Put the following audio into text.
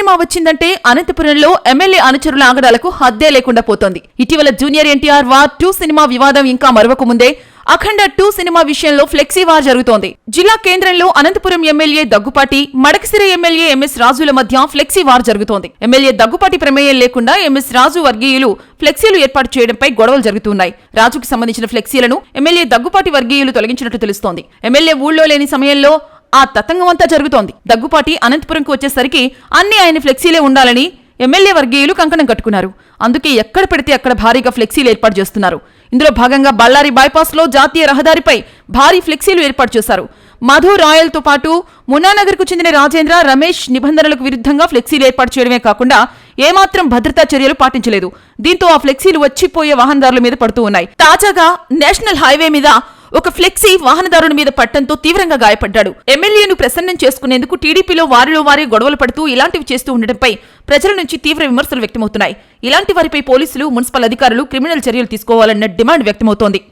Cinema వచ్చిందంటే అనంతపురంలో MLA అనుచరుల ఆగడాలకు హద్దే లేకుండా పోతోంది. ఇటీవల జూనియర్ ఎన్టీఆర్ వార్ 2 సినిమా వివాదం ఇంకా మరవక ముందే అఖండ 2 సినిమా విషయంలో ఫ్లెక్సీ వార్ జరుగుతోంది. జిల్లా కేంద్రంలో Anantapuram MLA Daggupati, Madakasira MLA MS రాజుల మధ్య ఫ్లెక్సీ వార్ జరుగుతోంది. ఎమ్మెల్యే దగ్గుపాటి ప్రమేయం లేకుండా ఎంఎస్ రాజు వర్గీయులు ఫ్లెక్సీలు ఏర్పాటు చేయడంపై గొడవలు జరుగుతున్నాయి. రాజుకు సంబంధించిన ఫ్లెక్సీలను ఎమ్మెల్యే దగ్గుపాటి వర్గీయులు తొలగించినట్టు తెలుస్తోంది. ఎమ్మెల్యే ఊళ్ళో లేని సమయంలో ఆ తతంగమంతా జరుగుతోంది. దగ్గుపాటి అనంతపురంకు వచ్చేసరికి అన్ని ఆయన ఫ్లెక్సీలే ఉండాలని ఎమ్మెల్యే వర్గీయులు కంకణం కట్టుకున్నారు. అందుకే ఎక్కడ పెడితే అక్కడ భారీగా ఫ్లెక్సీలు ఏర్పాటు చేస్తున్నారు. ఇందులో భాగంగా బళ్ళారి బైపాస్ లో జాతీయ రహదారిపై భారీ ఫ్లెక్సీలు ఏర్పాటు చేశారు. మధు రాయల్ తో పాటు మున్నానగర్ కు చెందిన రాజేంద్ర, రమేష్ నిబంధనలకు విరుద్ధంగా ఫ్లెక్సీలు ఏర్పాటు చేయడమే కాకుండా ఏమాత్రం భద్రతా చర్యలు పాటించలేదు. దీంతో ఆ ఫ్లెక్సీలు వచ్చిపోయే వాహనదారుల మీద పడుతూ ఉన్నాయి. తాజాగా నేషనల్ హైవే మీద ఒక ఫ్లెక్సీ వాహనదారుని మీద పట్టడంతో తీవ్రంగా గాయపడ్డాడు. ఎమ్మెల్యేను ప్రసన్నం చేసుకునేందుకు టీడీపీలో వారిలో వారే గొడవలు పడుతూ ఇలాంటివి చేస్తూ ఉండడంపై ప్రజల నుంచి తీవ్ర విమర్శలు వ్యక్తమవుతున్నాయి. ఇలాంటి వారిపై పోలీసులు, మున్సిపల్ అధికారులు క్రిమినల్ చర్యలు తీసుకోవాలన్న డిమాండ్ వ్యక్తమవుతోంది.